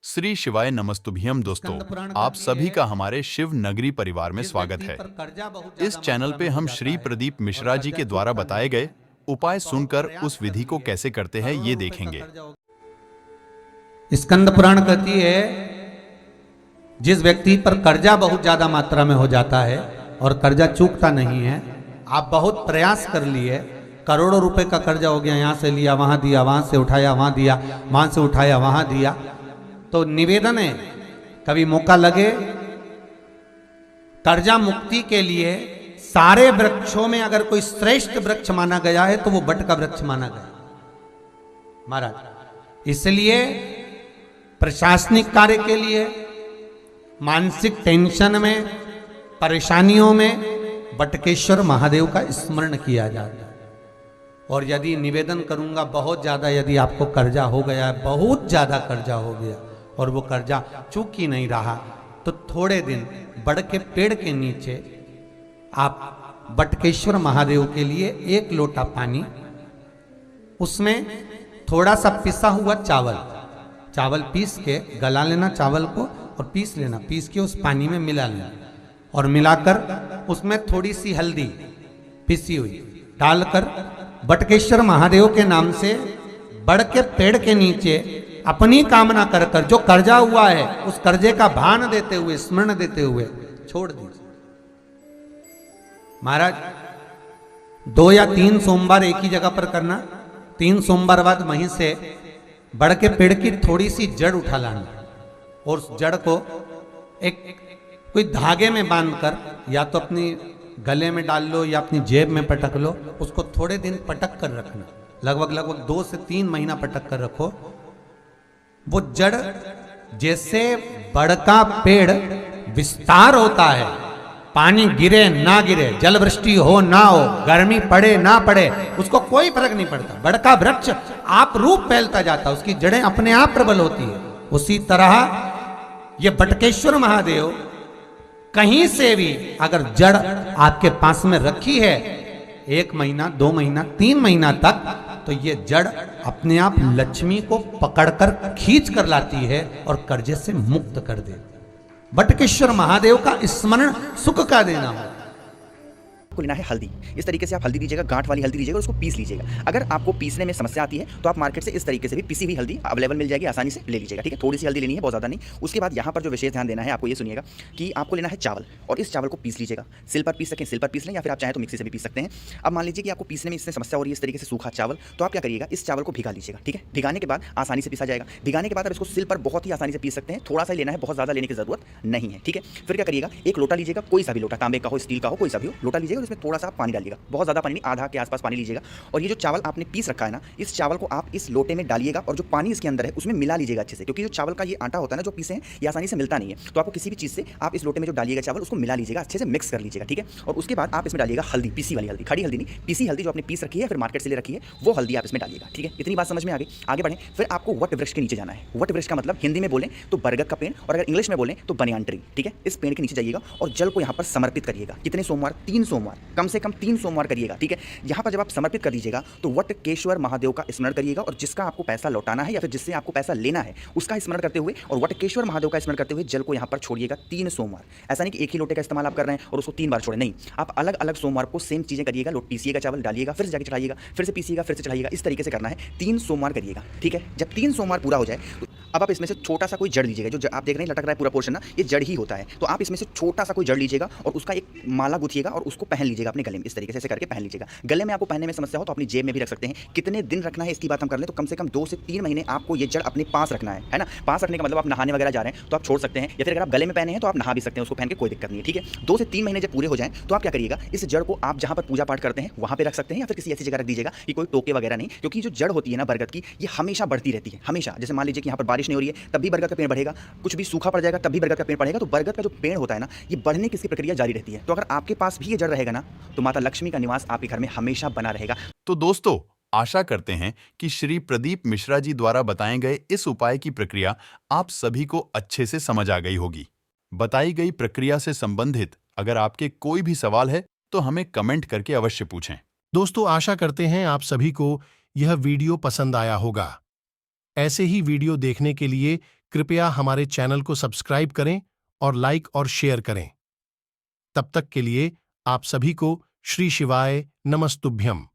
श्री शिवाय नमस्तुभ्यम दोस्तों, आप सभी का हमारे शिव नगरी परिवार में स्वागत है। इस चैनल पे हम श्री प्रदीप मिश्रा जी के द्वारा बताए गए उपाय सुनकर उस विधि को कैसे करते हैं ये देखेंगे। स्कंद पुराण कहती है, जिस व्यक्ति पर कर्जा बहुत ज्यादा मात्रा में हो जाता है और कर्जा चूकता नहीं है, आप बहुत प्रयास कर लिए, करोड़ों रुपए का कर्जा हो गया, यहां से लिया वहां दिया, वहां से उठाया वहां दिया, वहां से उठाया वहां दिया, तो निवेदन है कभी मौका लगे कर्जा मुक्ति के लिए सारे वृक्षों में अगर कोई श्रेष्ठ वृक्ष माना गया है तो वो बट का वृक्ष माना गया महाराज। इसलिए प्रशासनिक कार्य के लिए, मानसिक टेंशन में, परेशानियों में बटकेश्वर महादेव का स्मरण किया जाता है। और यदि निवेदन करूंगा बहुत ज्यादा, यदि आपको कर्जा हो गया है, बहुत ज्यादा कर्जा हो गया और वो कर्जा चूक ही नहीं रहा, तो थोड़े दिन बड़ के पेड़ के नीचे आप बटकेश्वर महादेव के लिए 1 लोटा पानी, उसमें थोड़ा सा पिसा हुआ चावल पीस के गला लेना, चावल को और पीस लेना, पीस के उस पानी में मिला लेना और मिलाकर उसमें थोड़ी सी हल्दी पिसी हुई डालकर बटकेश्वर महादेव के नाम से बड़ के पेड़ के नीचे अपनी कामना कर कर जो कर्जा हुआ है उस कर्जे का भान देते हुए, स्मरण देते हुए छोड़ दीजिए महाराज। 2 या 3 सोमवार एक ही जगह पर करना, 3 सोमवार बाद वहीं से बड़ के पेड़ की थोड़ी सी जड़ उठा लाना और उस जड़ को एक कोई धागे में बांधकर या तो अपनी गले में डाल लो या अपनी जेब में पटक लो, उसको थोड़े दिन पटक कर रखना, लगभग 2 से 3 महीना पटक कर रखो। वो जड़ जैसे बड़ का पेड़ विस्तार होता है, पानी गिरे ना गिरे, जल वृष्टि हो ना हो, गर्मी पड़े ना पड़े, उसको कोई फर्क नहीं पड़ता, बड़ का वृक्ष आप रूप फैलता जाता, उसकी जड़ें अपने आप प्रबल होती है। उसी तरह ये बटकेश्वर महादेव कहीं से भी अगर जड़ आपके पास में रखी है 1 महीना, 2 महीना, 3 महीना तक, तो ये जड़ अपने आप लक्ष्मी को पकड़कर खींच कर लाती है और कर्जे से मुक्त कर देती है। बटकेश्वर महादेव का स्मरण सुख का देना हो। आपको लेना है हल्दी। इस तरीके से आप हल्दी लीजिएगा, गांठ वाली हल्दी लीजिएगा और उसको पीस लीजिएगा। अगर आपको पीसने में समस्या आती है तो आप मार्केट से इस तरीके से भी पिसी हुई हल्दी अवेलेबल मिल जाएगी, आसानी से ले लीजिएगा। ठीक है, थोड़ी सी हल्दी लेनी है, बहुत ज़्यादा नहीं। उसके बाद यहाँ पर जो विशेष ध्यान देना है आपको, ये सुनिएगा कि आपको लेना है चावल और इस चावल को पीस लीजिएगा। सिल पर पीस सकें सिल पर पीस लें या फिर आप चाहें तो मिक्सी से भी पीस सकते हैं। अब मान लीजिए कि आपको पीसने में इससे समस्या हो रही है, इस तरीके से सूखा चावल, तो आप क्या करिएगा, इस चावल को भिगा लीजिएगा। ठीक है, भिगाने के बाद आसानी से पीसा जाएगा। भिगाने के बाद आप इसको सिल पर बहुत ही आसानी से पीस सकते हैं, थोड़ा सा लेना है, बहुत ज़्यादा लेने की जरूरत नहीं है। ठीक है, फिर क्या करिएगा, 1 लोटा लीजिएगा, कोई सा भी लोटा, तांबे का हो, स्टील का हो, कोई सा भी हो, लोटा लीजिएगा, उसमें थोड़ा सा पानी डालिएगा, बहुत ज़्यादा पानी नहीं, आधा के आसपास पानी लीजिएगा। और ये जो चावल आपने पीस रखा है ना, इस चावल को आप इस लोटे में डालिएगा और जो पानी इसके अंदर है उसमें मिला लीजिएगा अच्छे से, क्योंकि जो चावल का ये आटा होता है ना जो पीसे हैं, ये आसानी से मिलता नहीं है। तो आपको किसी भी चीज़ से आप इस लोटे में जो डालिएगा चावल, उसको मिला लीजिएगा, अच्छे से मिक्स कर लीजिएगा। ठीक है, और उसके बाद आप इसमें डालिएगा हल्दी, पीसी वाली हल्दी, खड़ी हल्दी नहीं, पीसी हल्दी जो आपने पीस रखी है फिर मार्केट से ले रखी है, वो हल्दी आप इसमें डालिएगा। ठीक है, इतनी बात समझ में आ गई। आगे बढ़ें, फिर आपको वट वृक्ष के नीचे जाना है। वट वृक्ष का मतलब हिंदी में बोलें तो बरगद का पेड़ और अगर इंग्लिश में बोलें तो बनियान ट्री। ठीक है, इस पेड़ के नीचे जाइएगा और जल को यहाँ पर समर्पित करिएगा। कितने सोमवार? 3 सोमवार, कम से कम 3 सोमवार करिएगा। ठीक है, यहाँ पर जब आप समर्पित कर दीजिएगा तो वटकेश्वर महादेव का स्मरण करिएगा और जिसका आपको पैसा लौटाना है या फिर जिससे आपको पैसा लेना है उसका स्मरण करते हुए और वटकेश्वर महादेव का स्मरण करते हुए जल को यहाँ पर छोड़िएगा 3 सोमवार। ऐसा नहीं कि एक ही लोटे का इस्तेमाल आप कर रहे हैं और उसको 3 बार छोड़े, नहीं, आप अलग अलग सोमवार को सेम चीजें करिएगा। लोट पीसिएगा, चावल डालिएगा, फिर से जाके चढ़ाइएगा, फिर से पीसिएगा, फिर से चढ़ाइएगा, इस तरीके से करना है। 3 सोमवार करिएगा। ठीक है, जब 3 सोमवार पूरा हो जाए तो अब आप इसमें से छोटा सा कोई जड़ लीजिएगा, जो आप देख रहे हैं लटक रहा है पूरा पोर्शन ना, ये जड़ ही होता है। तो आप इसमें से छोटा सा कोई जड़ लीजिएगा और उसका एक माला गुथिएगा और उसको पहन लीजिएगा अपने गले में, इस तरीके से करके पहन लीजिएगा। गले में आपको पहनने में समस्या हो तो अपनी जेब में भी रख सकते हैं। कितने दिन रखना है इसकी बात हम कर लें तो कम से कम 2 से 3 महीने आपको ये जड़ अपने पास रखना है ना। पास रखने का मतलब आप नहाने वगैरह जा रहे हैं तो आप छोड़ सकते हैं, या फिर अगर आप गले में पहने हैं तो आप नहा भी सकते हैं, उसको पहन के कोई दिक्कत नहीं है। ठीक है, 2 से 3 महीने जब पूरे हो जाएं तो आप क्या करिएगा, इस जड़ को आप जहां पर पूजा पाठ करते हैं वहां पे रख सकते हैं या फिर किसी ऐसी जगह रख दीजिएगा कि कोई टोके वगैरह नहीं, क्योंकि जो जड़ होती है ना बरगद की, ये हमेशा बढ़ती रहती है, हमेशा। जैसे मान लीजिए कि यहाँ पर बारिश नहीं हो रही है तब भी बरगद का पेड़ बढ़ेगा, कुछ भी सूखा पड़ जाएगा तब भी बरगद का पेड़ बढ़ेगा। तो बरगद का जो पेड़ होता है ना, ये बढ़ने की इसकी प्रक्रिया जारी रहती है। तो अगर आपके पास भी ये जड़ रहेगा ना तो माता लक्ष्मी का निवास आपके घर में हमेशा बना रहेगा। तो दोस्तों, आशा करते हैं कि श्री प्रदीप मिश्रा जी द्वारा बताए गए इस उपाय की प्रक्रिया आप सभी को अच्छे से समझ आ गई होगी। बताई गई प्रक्रिया से संबंधित अगर आपके कोई भी सवाल है तो हमें कमेंट करके अवश्य पूछें। दोस्तों, आशा करते हैं आप सभी को यह वीडियो पसंद आया होगा। ऐसे ही वीडियो देखने के लिए कृपया हमारे चैनल को सब्सक्राइब करें और लाइक और शेयर करें। तब तक के लिए आप सभी को श्री शिवाय नमस्तुभ्यम।